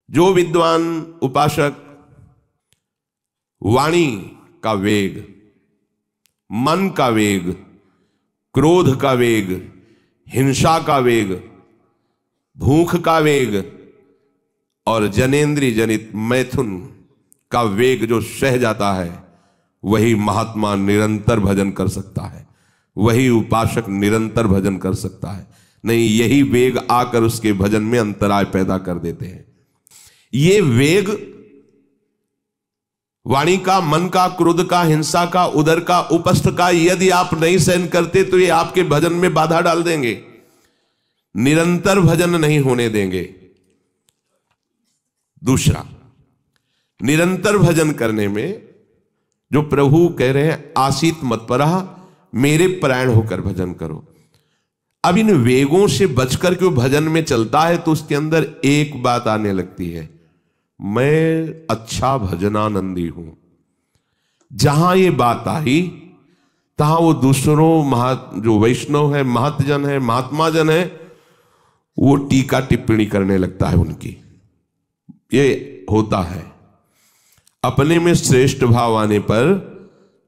जो विद्वान उपासक वाणी का वेग, मन का वेग, क्रोध का वेग, हिंसा का वेग, भूख का वेग और जनेन्द्रिय जनित मैथुन का वेग जो सह जाता है, वही महात्मा निरंतर भजन कर सकता है, वही उपासक निरंतर भजन कर सकता है। नहीं, यही वेग आकर उसके भजन में अंतराय पैदा कर देते हैं। ये वेग वाणी का, मन का, क्रोध का, हिंसा का, उदर का, उपस्थ का यदि आप नहीं सहन करते तो ये आपके भजन में बाधा डाल देंगे, निरंतर भजन नहीं होने देंगे। दूसरा, निरंतर भजन करने में जो प्रभु कह रहे हैं आसीत मत्परः, मेरे परायण होकर भजन करो। अब इन वेगों से बचकर के वो भजन में चलता है तो उसके अंदर एक बात आने लगती है, मैं अच्छा भजनानंदी हूं। जहां ये बात आई तहां वो दूसरों जो वैष्णव है, महतजन है, महात्मा जन है, वो टीका टिप्पणी करने लगता है उनकी। ये होता है अपने में श्रेष्ठ भाव आने पर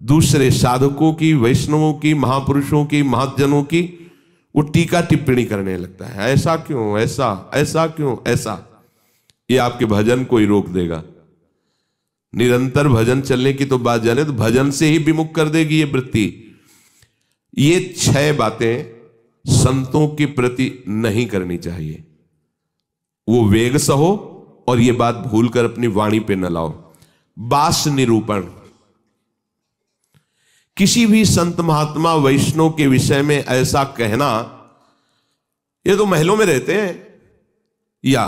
दूसरे साधकों की, वैष्णवों की, महापुरुषों की, महतजनों की वो टीका टिप्पणी करने लगता है। ऐसा क्यों, ऐसा, ऐसा क्यों, ऐसा। ये आपके भजन को ही रोक देगा। निरंतर भजन चलने की तो बात जाने तो भजन से ही विमुख कर देगी ये वृत्ति। ये 6 बातें संतों के प्रति नहीं करनी चाहिए। वो वेग सहो और ये बात भूलकर अपनी वाणी पे न लाओ। बास निरूपण, किसी भी संत महात्मा वैष्णव के विषय में ऐसा कहना, ये तो महलों में रहते हैं या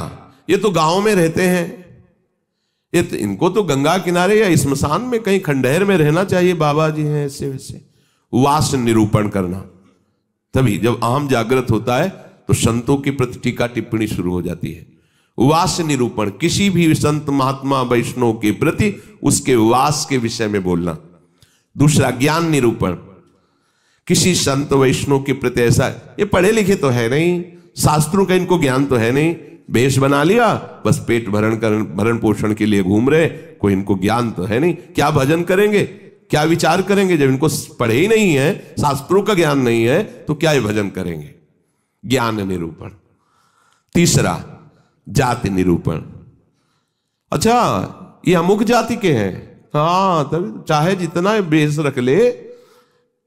ये तो गांव में रहते हैं, ये तो इनको तो गंगा किनारे या स्मशान में कहीं खंडहर में रहना चाहिए, बाबा जी हैं ऐसे वैसे। वास निरूपण करना, तभी जब अहम जागृत होता है तो संतों की प्रति टीका टिप्पणी शुरू हो जाती है। वास निरूपण, किसी भी संत महात्मा वैष्णव के प्रति उसके वास के विषय में बोलना। दूसरा, ज्ञान निरूपण, किसी संत वैष्णव के प्रति ऐसा, ये पढ़े लिखे तो है नहीं, शास्त्रों का इनको ज्ञान तो है नहीं, भेष बना लिया, बस पेट भरण पोषण के लिए घूम रहे, कोई इनको ज्ञान तो है नहीं। क्या भजन करेंगे, क्या विचार करेंगे जब इनको पढ़े ही नहीं है, शास्त्रों का ज्ञान नहीं है, तो क्या ये भजन करेंगे। ज्ञान निरूपण। तीसरा, जाति निरूपण, अच्छा ये अमुक जाति के हैं, हाँ तभी चाहे जितना बेस रख ले,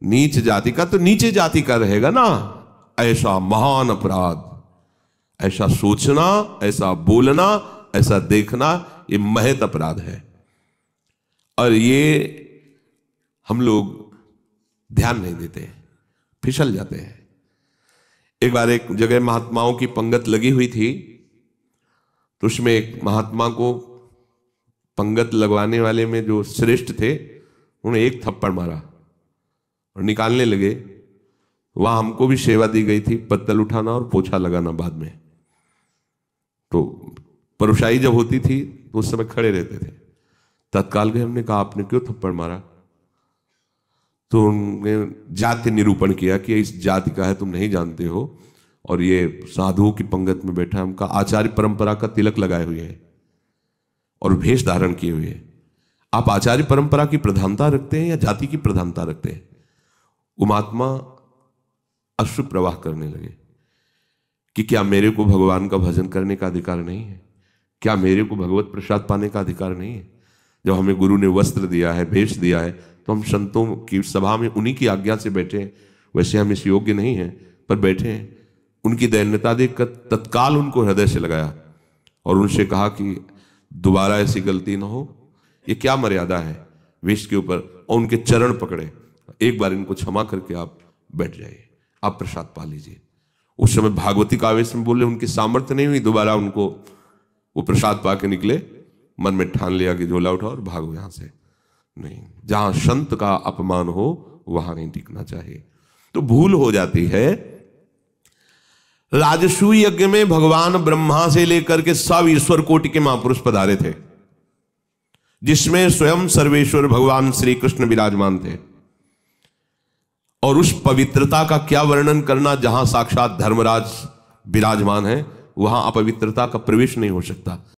नीच जाति का तो नीचे जाति का रहेगा ना। ऐसा महान अपराध, ऐसा सोचना, ऐसा बोलना, ऐसा देखना, ये महत अपराध है और ये हम लोग ध्यान नहीं देते, फिसल जाते हैं। एक बार एक जगह महात्माओं की पंगत लगी हुई थी, तो उसमें एक महात्मा को पंगत लगवाने वाले में जो श्रेष्ठ थे, उन्होंने एक थप्पड़ मारा और निकालने लगे। वहां हमको भी सेवा दी गई थी, पत्तल उठाना और पोछा लगाना बाद में। तो परोसाई जब होती थी तो उस समय खड़े रहते थे। तत्काल गए, हमने कहा आपने क्यों थप्पड़ मारा? तो उन्होंने जाति निरूपण किया कि इस जाति का है, तुम नहीं जानते हो, और ये साधुओं की पंगत में बैठा है, उनका आचार्य परंपरा का तिलक लगाए हुए है और भेष धारण किए हुए है। आप आचार्य परंपरा की प्रधानता रखते हैं या जाति की प्रधानता रखते हैं? वो महात्मा अश्रु प्रवाह करने लगे कि क्या मेरे को भगवान का भजन करने का अधिकार नहीं है? क्या मेरे को भगवत प्रसाद पाने का अधिकार नहीं है? जब हमें गुरु ने वस्त्र दिया है, भेष दिया है, तो हम संतों की सभा में उन्हीं की आज्ञा से बैठे हैं। वैसे हम इस योग्य नहीं हैं, पर बैठे हैं। उनकी दयनीयता देखकर तत्काल उनको हृदय से लगाया और उनसे कहा कि दोबारा ऐसी गलती ना हो। ये क्या मर्यादा है वेश के ऊपर? और उनके चरण पकड़े, एक बार इनको क्षमा करके आप बैठ जाइए, आप प्रसाद पा लीजिए। उस समय भागवती का आवेश में बोले, उनकी सामर्थ्य नहीं हुई, दोबारा उनको वो प्रसाद पा के निकले। मन में ठान लिया कि झोला उठाओ और भागो यहां से। नहीं, जहां संत का अपमान हो वहां नहीं टिकना चाहिए। तो भूल हो जाती है। राजसूय यज्ञ में भगवान ब्रह्मा से लेकर के सब ईश्वर कोटि के महापुरुष पधारे थे, जिसमें स्वयं सर्वेश्वर भगवान श्री कृष्ण विराजमान थे। और उस पवित्रता का क्या वर्णन करना, जहां साक्षात धर्मराज विराजमान है, वहां अपवित्रता का प्रवेश नहीं हो सकता।